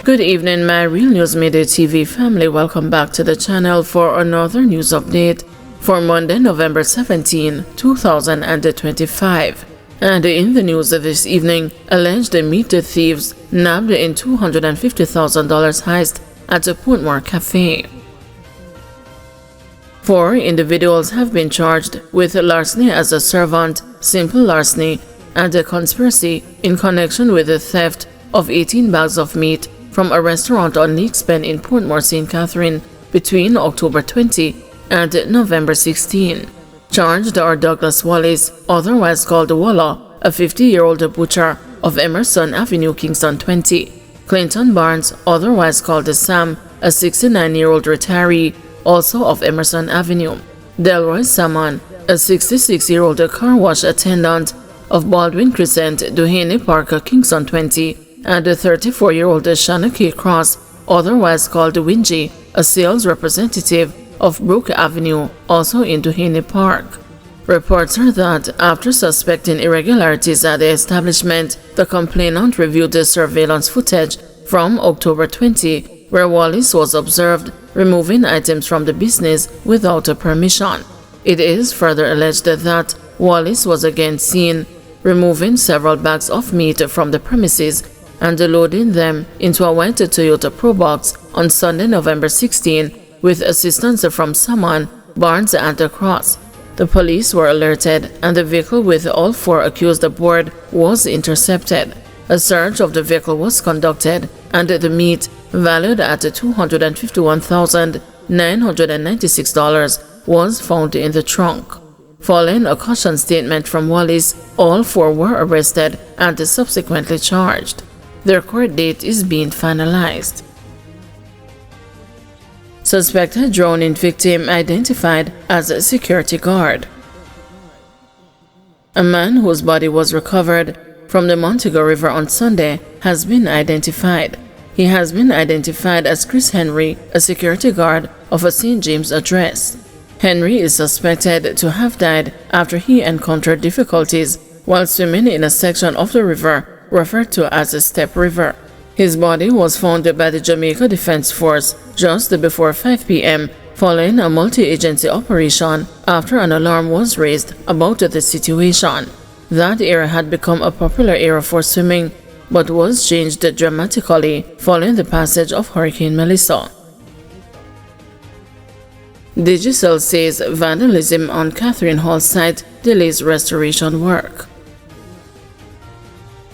Good evening, my Real News Midday TV family. Welcome back to the channel for another news update for Monday, November 17, 2025. And in the news of this evening, alleged midday thieves nabbed in $250,000 heist at a Portmore Cafe. 4 individuals have been charged with larceny as a servant, simple larceny, and a conspiracy in connection with the theft of 18 bags of meat from a restaurant on Lakespen in Portmore, St. Catherine between October 20 and November 16. Charged are Douglas Wallace, otherwise called Walla, a 50-year-old butcher of Emerson Avenue, Kingston 20, Clinton Barnes, otherwise called Sam, a 69-year-old retiree, also of Emerson Avenue, Delroy Salmon, a 66-year-old car wash attendant of Baldwin Crescent, Duhaney Park, Kingston 20, and a 34-year-old Shanna K. Cross, otherwise called Wingy, a sales representative of Brook Avenue, also in Duhaney Park. Reports are that after suspecting irregularities at the establishment, the complainant reviewed the surveillance footage from October 20, where Wallace was observed removing items from the business without a permission. It is further alleged that Wallace was again seen removing several bags of meat from the premises and loading them into a white Toyota Probox on Sunday, November 16, with assistance from Salmon, Barnes, and Cross. The police were alerted, and the vehicle with all 4 accused aboard was intercepted. A search of the vehicle was conducted, and the meat, valued at $251,996, was found in the trunk. Following a caution statement from Wallace, all 4 were arrested and subsequently charged. Their court date is being finalized. Suspected drowning victim identified as a security guard. A man whose body was recovered from the Montego River on Sunday has been identified. He has been identified as Chris Henry, a security guard of a St. James address. Henry is suspected to have died after he encountered difficulties while swimming in a section of the river referred to as a Step River. His body was found by the Jamaica Defense Force just before 5 p.m. following a multi-agency operation after an alarm was raised about the situation. That area had become a popular area for swimming, but was changed dramatically following the passage of Hurricane Melissa. Digicel says vandalism on Catherine Hall site delays restoration work.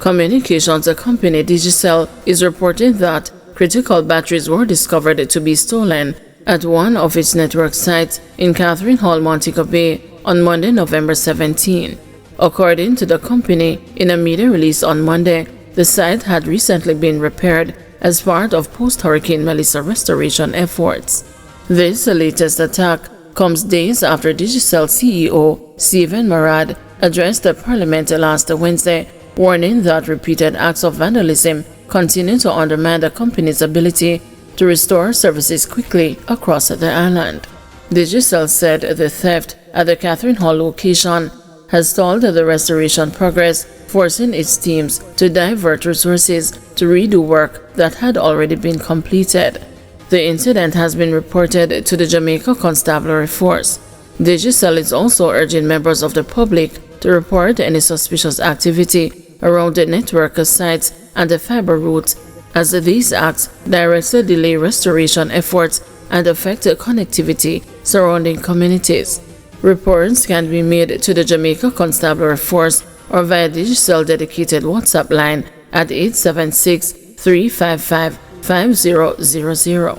Communications company Digicel is reporting that critical batteries were discovered to be stolen at one of its network sites in Catherine Hall, Montego Bay on Monday, November 17. According to the company, in a media release on Monday, the site had recently been repaired as part of post-Hurricane Melissa restoration efforts. This latest attack comes days after Digicel CEO Stephen Marad addressed the Parliament last Wednesday, warning that repeated acts of vandalism continue to undermine the company's ability to restore services quickly across the island. Digicel said the theft at the Catherine Hall location has stalled the restoration progress, forcing its teams to divert resources to redo work that had already been completed. The incident has been reported to the Jamaica Constabulary Force. Digicel is also urging members of the public to report any suspicious activity around the network sites and the fiber routes, as these acts directly delay restoration efforts and affect connectivity surrounding communities. Reports can be made to the Jamaica Constabulary Force or via Digicel dedicated WhatsApp line at 876-355-5000.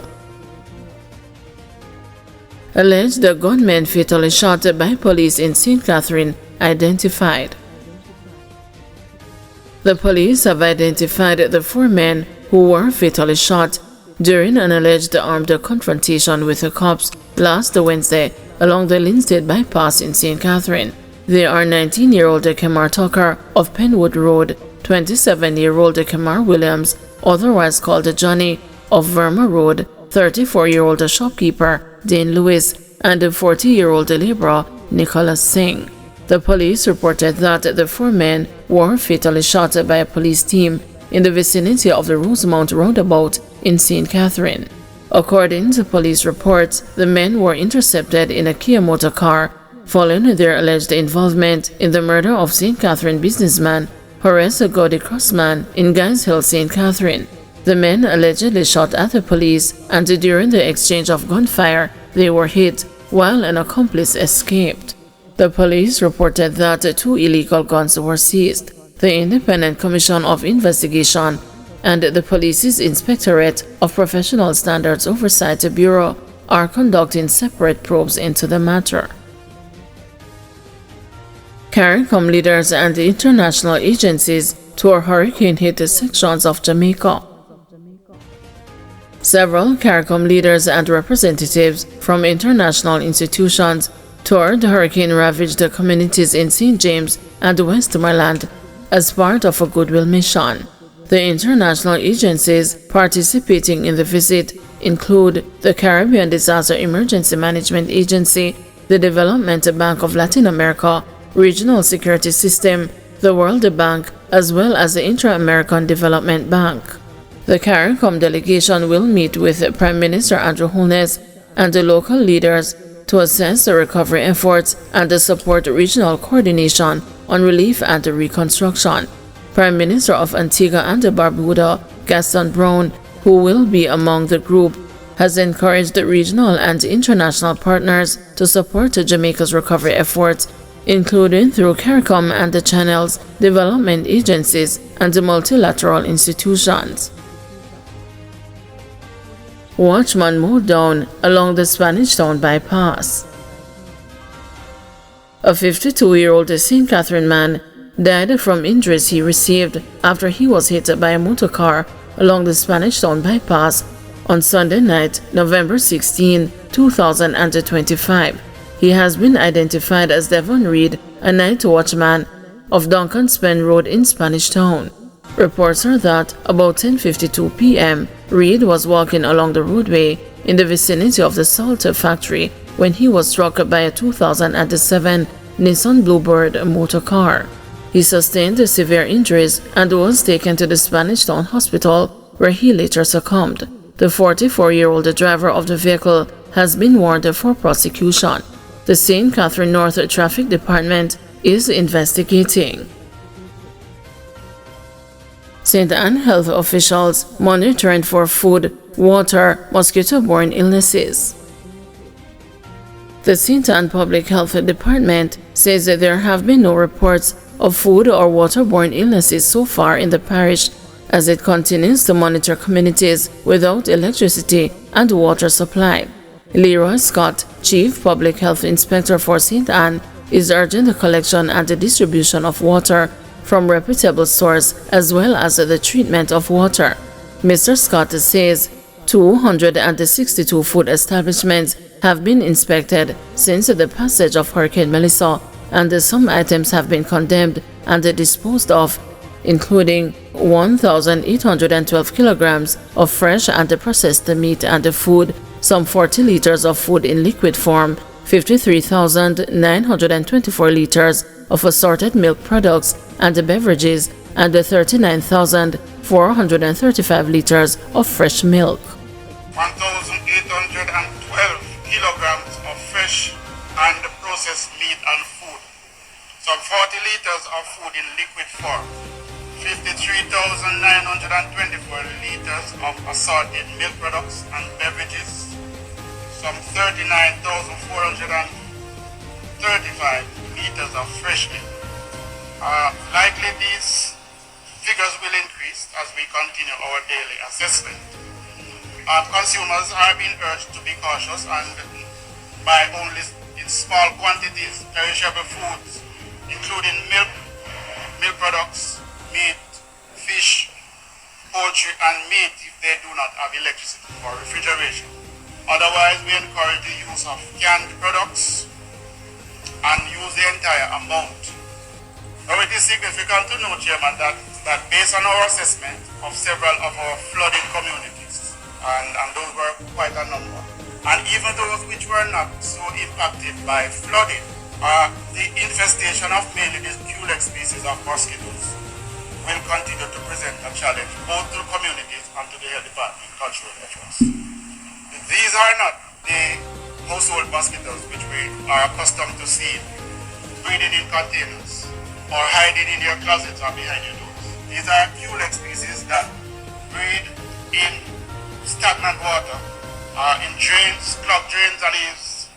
Alleged gunman fatally shot by police in St. Catherine identified. The police have identified the 4 men who were fatally shot during an alleged armed confrontation with the cops last Wednesday along the Linstead bypass in St. Catherine. They are 19-year-old Kemar Tucker of Penwood Road, 27-year-old Kemar Williams, otherwise called Johnny, of Verma Road, 34-year-old shopkeeper Dane Lewis, and 40-year-old laborer Nicholas Singh. The police reported that the 4 men were fatally shot by a police team in the vicinity of the Rosemount roundabout in St. Catherine. According to police reports, the men were intercepted in a Kia motor car following their alleged involvement in the murder of St. Catherine businessman Horace Gowdy Crossman in Guys Hill, St. Catherine. The men allegedly shot at the police, and during the exchange of gunfire, they were hit while an accomplice escaped. The police reported that 2 illegal guns were seized. The Independent Commission of Investigation and the Police's Inspectorate of Professional Standards Oversight Bureau are conducting separate probes into the matter. CARICOM leaders and international agencies tour hurricane-hit sections of Jamaica. Several CARICOM leaders and representatives from international institutions toured hurricane-ravaged communities in St. James and Westmoreland as part of a goodwill mission. The international agencies participating in the visit include the Caribbean Disaster Emergency Management Agency, the Development Bank of Latin America, Regional Security System, the World Bank, as well as the Inter-American Development Bank. The CARICOM delegation will meet with Prime Minister Andrew Holness and the local leaders to assess the recovery efforts and support regional coordination on relief and reconstruction. Prime Minister of Antigua and Barbuda, Gaston Brown, who will be among the group, has encouraged regional and international partners to support Jamaica's recovery efforts, including through CARICOM and the Channel's development agencies and multilateral institutions. Watchman mowed down along the Spanish Town bypass. A 52-year-old St. Catherine man died from injuries he received after he was hit by a motor car along the Spanish Town bypass on Sunday night, November 16, 2025. He has been identified as Devon Reed, a night watchman of Duncan Spen Road in Spanish Town. Reports are that about 10:52 p.m., Reed was walking along the roadway in the vicinity of the salt factory when he was struck by a 2007 Nissan Bluebird motor car. He sustained severe injuries and was taken to the Spanish Town Hospital, where he later succumbed. The 44-year-old driver of the vehicle has been warned for prosecution. The St. Catherine North Traffic Department is investigating. St. Anne health officials monitoring for food, water, mosquito-borne illnesses. The St. Anne Public Health Department says that there have been no reports of food or waterborne illnesses so far in the parish, as it continues to monitor communities without electricity and water supply. Leroy Scott, Chief Public Health Inspector for St. Anne, is urging the collection and the distribution of water from reputable sources as well as the treatment of water. Mr. Scott says 262 food establishments have been inspected since the passage of Hurricane Melissa, and some items have been condemned and disposed of, including 1,812 kilograms of fresh and processed meat and food, some 40 liters of food in liquid form, 53,924 liters of assorted milk products and beverages, and 39,435 liters of fresh milk. 1,812 kilograms of fresh and processed meat and food, some 40 liters of food in liquid form, 53,924 liters of assorted milk products and beverages, some 39,435 liters of fresh milk. Likely these figures will increase as we continue our daily assessment. Consumers are being urged to be cautious and buy only in small quantities perishable foods, including milk, milk products, meat, fish, poultry, and meat if they do not have electricity for refrigeration. Otherwise, we encourage the use of canned products and use the entire amount. Now, it is significant to note, Chairman, that based on our assessment of several of our flooded communities, and those were quite a number, and even those which were not so impacted by flooding, the infestation of mainly these Culex species of mosquitoes will continue to present a challenge both to the communities and to the health department cultural efforts. These are not the household mosquitoes which we are accustomed to seeing breeding in containers or hiding in your closets or behind your doors. These are Culex species that breed in stagnant water, in drains, clogged drains and eaves,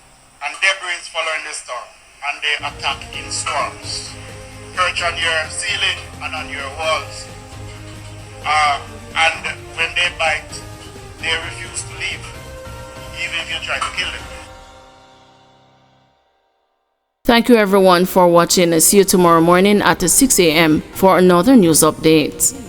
and debris following the storm, and they attack in swarms. Perch on your ceiling and on your walls. And when they bite, they refuse to leave, even if you try to kill them. Thank you everyone for watching. See you tomorrow morning at 6 a.m. for another news update.